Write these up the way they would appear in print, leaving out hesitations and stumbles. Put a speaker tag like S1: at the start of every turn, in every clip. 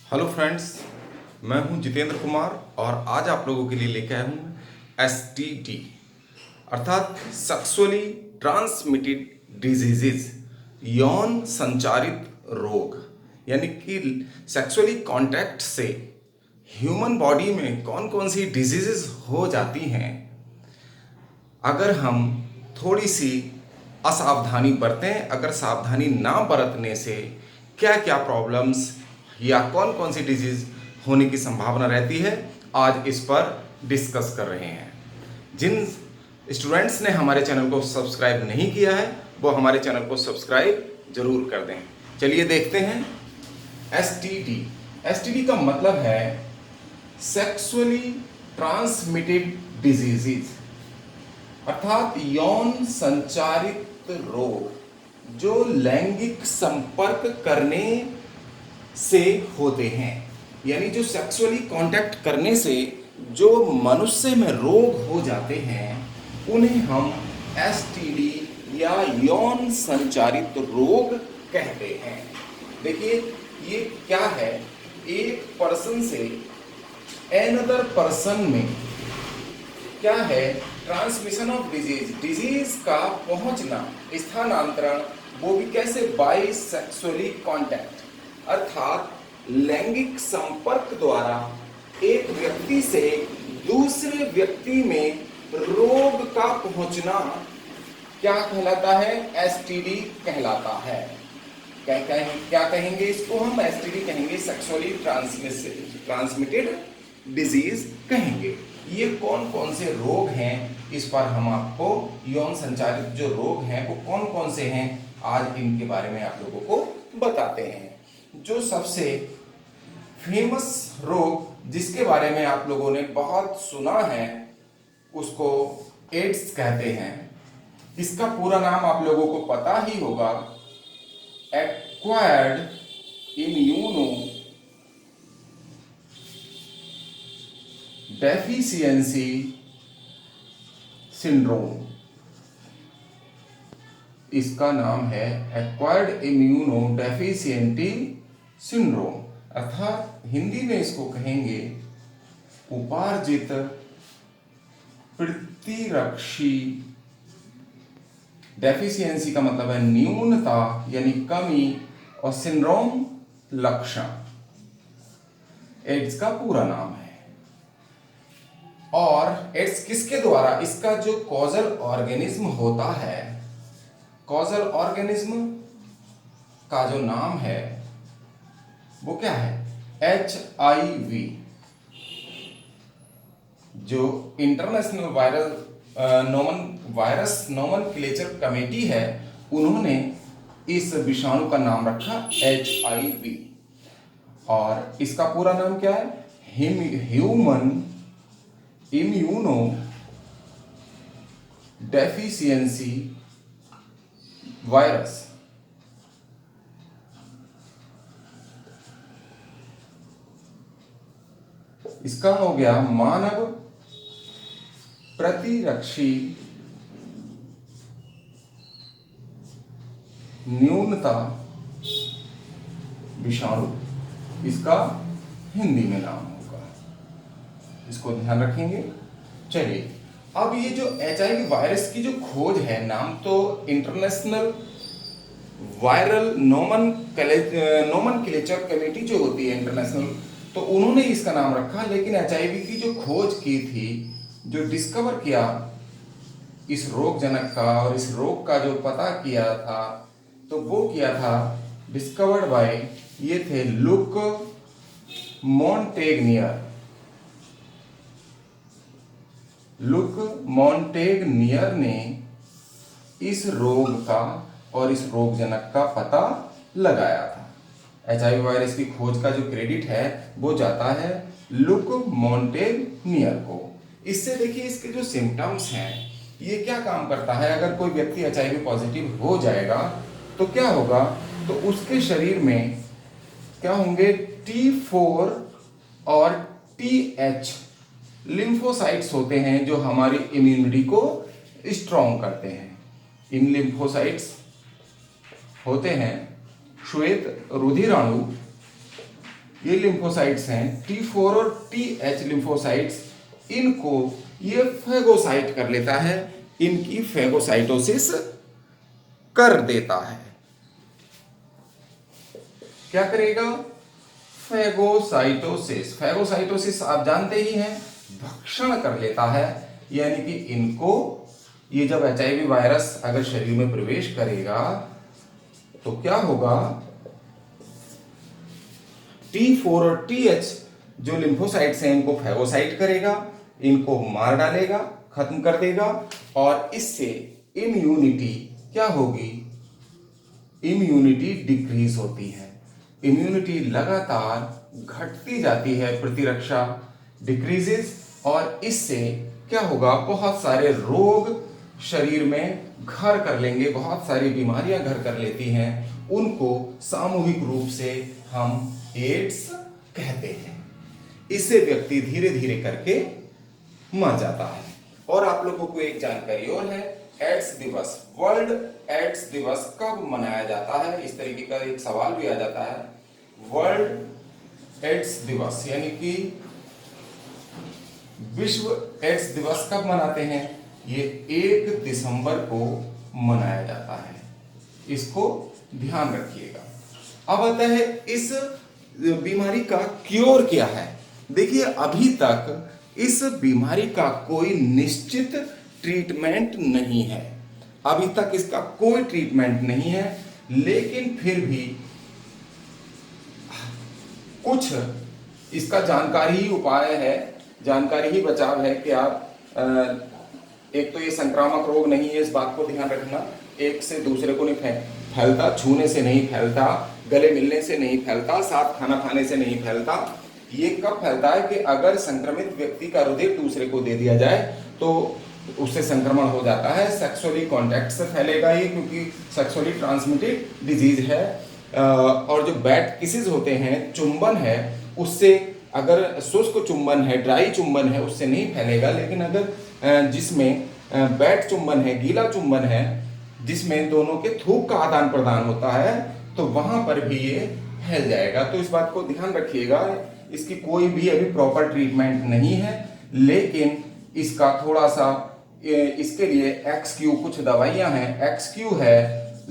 S1: Hello friends, मैं हूं जितेंद्र कुमार और आज आप लोगों के लिए लेके आया हूं एसटीडी अर्थात सेक्सुअली ट्रांसमिटेड डिजीजेज, यौन संचारित रोग। यानी कि सेक्सुअली कांटेक्ट से ह्यूमन बॉडी में कौन कौन सी डिजीजेज हो जाती हैं अगर हम थोड़ी सी असावधानी बरतें। अगर सावधानी ना बरतने से क्या क्या प्रॉब्लम्स या कौन कौन सी डिजीज होने की संभावना रहती है, आज इस पर डिस्कस कर रहे हैं। जिन स्टूडेंट्स ने हमारे चैनल को सब्सक्राइब नहीं किया है वो हमारे चैनल को सब्सक्राइब जरूर कर दें। चलिए देखते हैं। एसटीडी एसटीडी का मतलब है सेक्सुअली ट्रांसमिटेड डिजीजेज अर्थात यौन संचारित रोग जो लैंगिक संपर्क करने से होते हैं। यानी जो सेक्सुअली कांटेक्ट करने से जो मनुष्य में रोग हो जाते हैं उन्हें हम एसटीडी या यौन संचारित रोग कहते हैं। देखिए ये क्या है, एक पर्सन से अनदर पर्सन में क्या है, ट्रांसमिशन ऑफ डिजीज का पहुंचना, स्थानांतरण, वो भी कैसे, बाय सेक्सुअली कांटेक्ट अर्थात लैंगिक संपर्क द्वारा एक व्यक्ति से दूसरे व्यक्ति में रोग का पहुंचना क्या कहलाता है, एसटीडी कहलाता है। क्या कहेंगे इसको हम, एसटीडी कहेंगे, सेक्सुअली ट्रांसमिटेड डिजीज कहेंगे। ये कौन कौन से रोग हैं इस पर हम आपको, यौन संचारित जो रोग हैं वो कौन कौन से हैं, आज इनके बारे में आप लोगों को बताते हैं। जो सबसे फेमस रोग जिसके बारे में आप लोगों ने बहुत सुना है उसको एड्स कहते हैं। इसका पूरा नाम आप लोगों को पता ही होगा, एक्वायर्ड इम्यूनो डेफिशिएंसी सिंड्रोम। इसका नाम है एक्वायर्ड इम्यूनो डेफिशिएंसी सिंड्रोम अर्थात हिंदी में इसको कहेंगे उपार्जित प्रतिरक्षी। डेफिशिएंसी का मतलब है न्यूनता यानी कमी, और सिंड्रोम लक्षण। एड्स का पूरा नाम है। और एड्स किसके द्वारा, इसका जो कॉजल ऑर्गेनिज्म होता है, कॉजल ऑर्गेनिज्म का जो नाम है वो क्या है, HIV। जो इंटरनेशनल वायरस नोमेनक्लेचर कमेटी है उन्होंने इस विषाणु का नाम रखा HIV। और इसका पूरा नाम क्या है, ह्यूमन इम्यूनो डेफिशिएंसी वायरस। इसका हो गया मानव प्रतिरक्षी न्यूनता विषाणु, इसका हिंदी में नाम होगा, इसको ध्यान रखेंगे। चलिए अब ये जो HIV वायरस की जो खोज है, नाम तो इंटरनेशनल वायरल नोमेनक्लेचर कमेटी जो होती है इंटरनेशनल, तो उन्होंने इसका नाम रखा। लेकिन HIV की जो खोज की थी, जो डिस्कवर किया इस रोग जनक का और इस रोग का जो पता किया था, तो वो किया था डिस्कवर्ड बाय, ये थे लुक मॉन्टेग्नियर। लुक मॉन्टेग्नियर ने इस रोग का और इस रोग जनक का पता लगाया था। HIV वायरस की खोज का जो क्रेडिट है वो जाता है लुक मॉन्टेग्नियर को। इससे देखिए इसके जो सिम्टम्स हैं, ये क्या काम करता है। अगर कोई व्यक्ति HIV पॉजिटिव हो जाएगा तो क्या होगा, तो उसके शरीर में क्या होंगे, T4 और TH लिम्फोसाइट्स होते हैं जो हमारी इम्यूनिटी को स्ट्रॉन्ग करते हैं। इन लिम्फोसाइट्स होते हैं श्वेत रुधिराणु ये लिम्फोसाइट्स हैं T4 और TH लिम्फोसाइट्स, इनको ये फैगोसाइट कर लेता है, इनकी फैगोसाइटोसिस कर देता है। क्या करेगा? फैगोसाइटोसिस। फैगोसाइटोसिस आप जानते ही हैं, भक्षण कर लेता है, यानी कि इनको, ये जब HIV वायरस अगर शरीर में प्रवेश करेगा तो क्या होगा? T4 और TH जो लिम्फोसाइट्स हैं इनको फैगोसाइट करेगा, इनको मार डालेगा, खत्म कर देगा, और इससे इम्यूनिटी क्या होगी? इम्यूनिटी डिक्रीज होती है, इम्यूनिटी लगातार घटती जाती है, प्रतिरक्षा डिक्रीजेस, और इससे क्या होगा? बहुत सारे रोग शरीर में घर कर लेंगे, बहुत सारी बीमारियां घर कर लेती हैं, उनको सामूहिक रूप से हम एड्स कहते हैं। इससे व्यक्ति धीरे धीरे करके मर जाता है। और आप लोगों को एक जानकारी और है, एड्स दिवस, वर्ल्ड एड्स दिवस कब मनाया जाता है? इस तरीके का एक सवाल भी आ जाता है। वर्ल्ड एड्स दिवस यानी कि विश्व एड्स दिवस कब मनाते हैं? ये 1 दिसंबर को मनाया जाता है, इसको ध्यान रखिएगा। अब आता है इस बीमारी का क्योर क्या है। देखिए, अभी तक इस बीमारी का कोई निश्चित ट्रीटमेंट नहीं है, अभी तक इसका कोई ट्रीटमेंट नहीं है, लेकिन फिर भी कुछ इसका जानकारी ही उपाय है, जानकारी ही बचाव है कि आप एक तो ये संक्रामक रोग नहीं है, इस बात को ध्यान रखना, एक से दूसरे को नहीं फैलता, छूने से नहीं फैलता, गले मिलने से नहीं फैलता, साथ खाना खाने से नहीं फैलता। ये कब फैलता है कि अगर संक्रमित व्यक्ति का रुधिर दूसरे को दे दिया जाए तो उससे संक्रमण हो जाता है। सेक्सुअली कांटेक्ट से फैलेगा ये, क्योंकि सेक्सुअली ट्रांसमिटेड डिजीज है। और जो बैट किसेस होते हैं, चुंबन है, उससे अगर शुष्क चुंबन है, ड्राई चुंबन है, उससे नहीं फैलेगा। लेकिन अगर जिसमें बैट चुंबन है, गीला चुंबन है, जिसमें दोनों के थूक का आदान प्रदान होता है, तो वहां पर भी ये फैल जाएगा। तो इस बात को ध्यान रखिएगा, इसकी कोई भी अभी प्रॉपर ट्रीटमेंट नहीं है, लेकिन इसका थोड़ा सा इसके लिए एक्सक्यू कुछ दवाइयां हैं। एक्सक्यू है,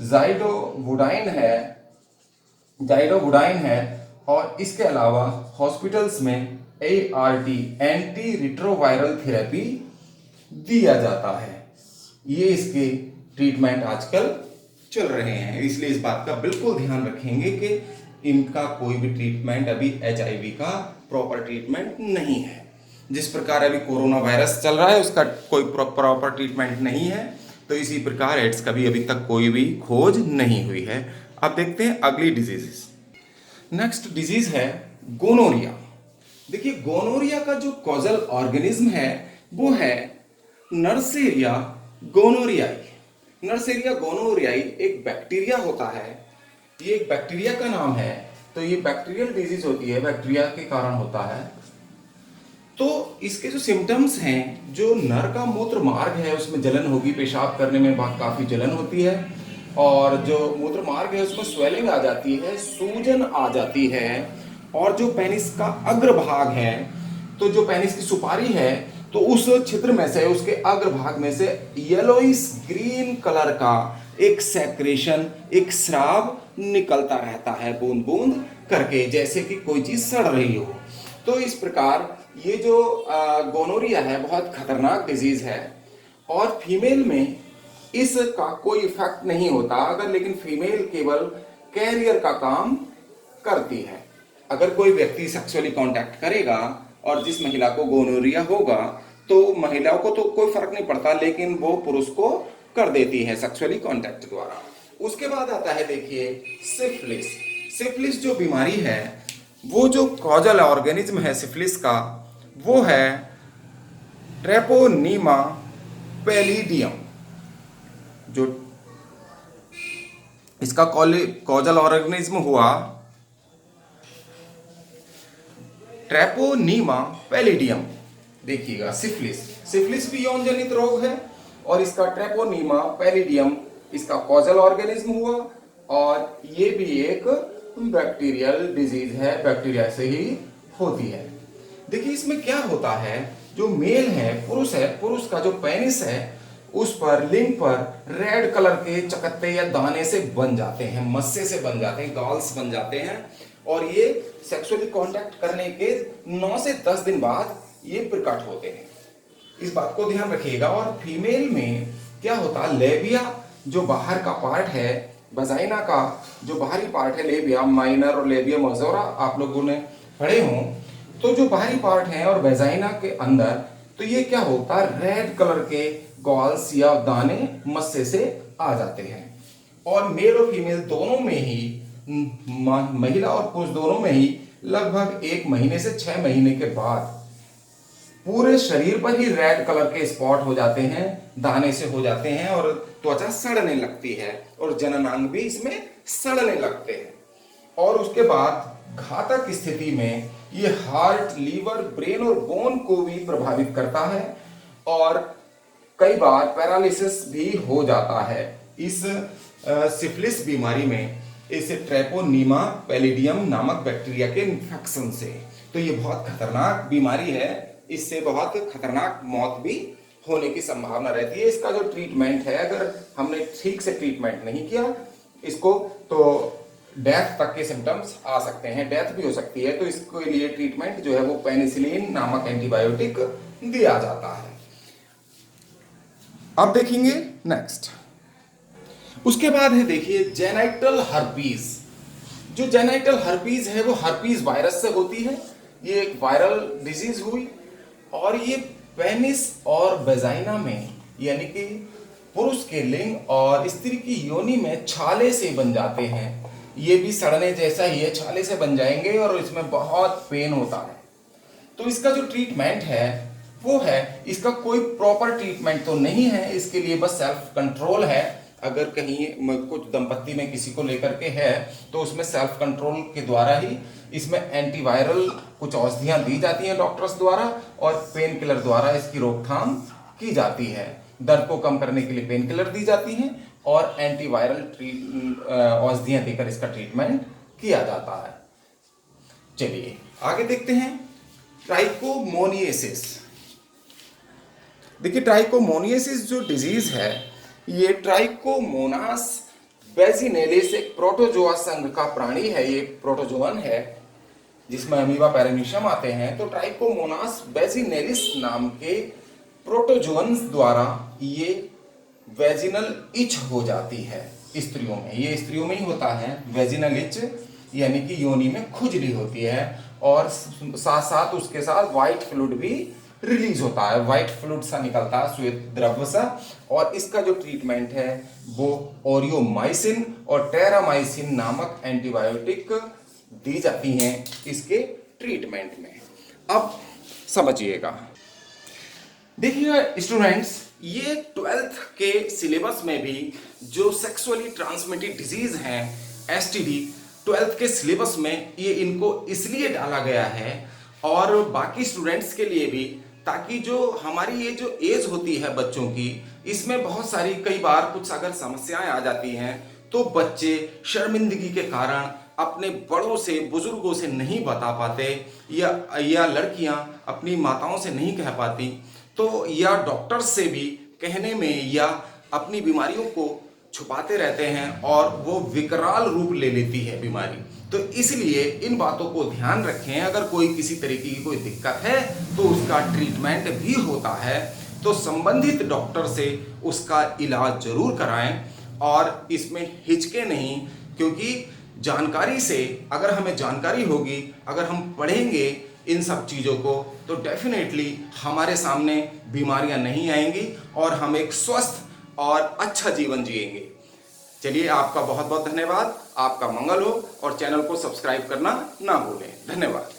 S1: जाइडोवुडाइन है, और इसके अलावा हॉस्पिटल्स में ART एंटी रिट्रोवायरल थेरेपी दिया जाता है। ये इसके ट्रीटमेंट आजकल चल रहे हैं, इसलिए इस बात का बिल्कुल ध्यान रखेंगे कि इनका कोई भी ट्रीटमेंट अभी HIV का प्रॉपर ट्रीटमेंट नहीं है। जिस प्रकार अभी कोरोना वायरस चल रहा है उसका कोई प्रॉपर ट्रीटमेंट नहीं है, तो इसी प्रकार एड्स का भी अभी तक कोई भी खोज नहीं हुई है। अब देखते हैं अगली डिजीजेस। नेक्स्ट डिजीज है गोनोरिया। देखिए, गोनोरिया का जो कॉजल ऑर्गेनिज्म है वो है नर्सेरिया गोनोरियाई। नर्सेरिया गोनोरियाई एक बैक्टीरिया होता है, ये एक बैक्टीरिया का नाम है, तो ये बैक्टीरियल डिजीज होती है, बैक्टीरिया के कारण होता है। तो इसके जो सिम्टम्स हैं, जो नर का मूत्र मार्ग है उसमें जलन होगी, पेशाब करने में काफी जलन होती है, और जो मूत्र मार्ग है उसमें स्वेलिंग आ जाती है, सूजन आ जाती है, और जो पेनिस का अग्रभाग है, तो जो पेनिस की सुपारी है, तो उस क्षेत्र में से, उसके अग्रभाग में से येलोइश ग्रीन कलर का एक सेक्रेशन, एक स्राव निकलता रहता है, बूंद बूंद करके, जैसे कि कोई चीज सड़ रही हो। तो इस प्रकार ये जो गोनोरिया है बहुत खतरनाक डिजीज है, और फीमेल में इसका कोई इफेक्ट नहीं होता, अगर लेकिन फीमेल केवल कैरियर का काम करती है। अगर कोई व्यक्ति सेक्सुअली कांटेक्ट करेगा और जिस महिला को गोनोरिया होगा, तो महिलाओं को तो कोई फर्क नहीं पड़ता, लेकिन वो पुरुष को कर देती है सेक्सुअली कांटेक्ट द्वारा। उसके बाद आता है, देखिए, सिफिलिस। सिफिलिस जो बीमारी है, वो जो कॉजल ऑर्गेनिज्म है सिफिलिस का, वो है ट्रेपोनीमा पैलिडियम। जो इसका कॉजल ऑर्गेनिज्म हुआ ट्रेपोनीमा पैलिडियम। देखिएगा, सिफिलिस भी यौन जनित रोग है, और इसका ट्रेपोनीमा पैलिडियम इसका कॉजल ऑर्गेनिज्म हुआ, और ये भी एक बैक्टीरियल डिजीज है, बैक्टीरिया से ही होती है। देखिए इसमें क्या होता है, जो मेल है, पुरुष का जो पेनिस है उस पर, लिंग पर रेड कलर के चकत्ते या दाने से बन जाते हैं, मस्से से बन जाते हैं, गॉल्स बन जाते हैं। और ये सेक्सुअली कांटेक्ट करने के 9 से 10 दिन बाद ये प्रकट होते हैं। इस बात को ध्यान रखिएगा। और फीमेल में क्या होता है, लेबिया जो बाहर का पार्ट है, वजाइना का जो बाहरी पार्ट है, लेबिया माइनर और लेबिया मेजोरा आप लोगों ने पढ़े हों, तो जो बाहरी पार्ट है और वेजाइना के अंदर, तो ये क्या होता है, रेड कलर के गॉल्स या दाने मस्से से आ जाते हैं। और मेल और फीमेल दोनों में ही, महिला और पुरुष दोनों में ही लगभग 1 महीने से 6 महीने के बाद पूरे शरीर पर ही रेड कलर के स्पॉट हो जाते हैं, दाने से हो जाते हैं, और त्वचा सड़ने लगती है और जननांग भी इसमें सड़ने लगते हैं। और उसके बाद घातक स्थिति में ये हार्ट, लीवर, ब्रेन और बोन को भी प्रभावित करता है और कई बार पैरालिसिस भी हो जाता है। इस सिफिलिस बीमारी में इस ट्रेपोनीमा पैलिडियम नामक बैक्टीरिया के इन्फेक्शन से, तो ये बहुत खतरनाक बीमारी है, इससे बहुत खतरनाक मौत भी होने की संभावना रहती है। इसका जो ट्रीटमेंट है, अगर हमने ठीक से ट्रीटमेंट नहीं किया इसको, तो डेथ तक के सिम्टम्स आ सकते हैं, डेथ भी हो सकती है। तो इसके लिए ट्रीटमेंट जो है वो पेनिसिलिन नामक एंटीबायोटिक दिया जाता है। अब देखेंगे नेक्स्ट, उसके बाद है देखिए जेनाइटल हर्पीज। जो जेनाइटल हर्पीज है वो हर्पीज वायरस से होती है, ये एक वायरल डिजीज हुई और ये पेनिस और वेजाइना में, यानी कि पुरुष के लिंग और स्त्री की योनि में छाले से बन जाते हैं। ये भी सड़ने जैसा ही है, छाले से बन जाएंगे और इसमें बहुत पेन होता है। तो इसका जो ट्रीटमेंट है वो है, इसका कोई प्रॉपर ट्रीटमेंट तो नहीं है, इसके लिए बस सेल्फ कंट्रोल है। अगर कहीं कुछ दंपत्ति में किसी को लेकर के है तो उसमें सेल्फ कंट्रोल के द्वारा ही इसमें एंटीवायरल कुछ औषधियां दी जाती हैं डॉक्टर्स द्वारा और पेन किलर द्वारा इसकी रोकथाम की जाती है। दर्द को कम करने के लिए पेन किलर दी जाती हैं और एंटीवायरल औषधियां देकर इसका ट्रीटमेंट किया जाता है। चलिए आगे देखते हैं, ट्राइकोमोनियासिस। देखिए ट्राइकोमोनियासिस जो डिजीज है, ये ट्राइकोमोनास वेजिनेलिस एक प्रोटोजोआ संघ का प्राणी है, ये प्रोटोजोअन है जिसमें अमीबा पैरामीशियम आते हैं। तो ट्राइकोमोनास वेजिनेलिस नाम के प्रोटोजोअन्स द्वारा ये वेजिनल इच हो जाती है स्त्रियों में, ये स्त्रियों में ही होता है वेजिनल इच, यानी कि योनि में खुजली होती है और साथ साथ उसके साथ व्हाइट फ्लूइड भी रिलीज होता है, व्हाइट फ्लूइड सा निकलता है, श्वेत द्रव्य सा। और इसका जो ट्रीटमेंट है वो ओरियोमाइसिन और टेरामाइसिन नामक एंटीबायोटिक दी जाती हैं इसके ट्रीटमेंट में। अब समझिएगा, देखिए स्टूडेंट्स, ये 12th के सिलेबस में भी जो सेक्सुअली ट्रांसमिटेड डिजीज हैं, एसटीडी, 12th के सिलेबस में ये इनको इसलिए डाला गया है और बाकी स्टूडेंट्स के लिए भी, ताकि जो हमारी ये जो एज होती है बच्चों की, इसमें बहुत सारी कई बार कुछ अगर समस्याएं आ जाती हैं तो बच्चे शर्मिंदगी के कारण अपने बड़ों से, बुजुर्गों से नहीं बता पाते, या लड़कियां अपनी माताओं से नहीं कह पाती, तो या डॉक्टर से भी कहने में या अपनी बीमारियों को छुपाते रहते हैं और वो विकराल रूप ले लेती है बीमारी। तो इसलिए इन बातों को ध्यान रखें। अगर कोई किसी तरीके की कोई दिक्कत है तो उसका ट्रीटमेंट भी होता है, तो संबंधित डॉक्टर से उसका इलाज जरूर कराएं और इसमें हिचके नहीं, क्योंकि जानकारी से, अगर हमें जानकारी होगी, अगर हम पढ़ेंगे इन सब चीज़ों को, तो डेफिनेटली हमारे सामने बीमारियां नहीं आएंगी और हम एक स्वस्थ और अच्छा जीवन जिएंगे। चलिए, आपका बहुत बहुत धन्यवाद, आपका मंगल हो और चैनल को सब्सक्राइब करना ना भूलें। धन्यवाद।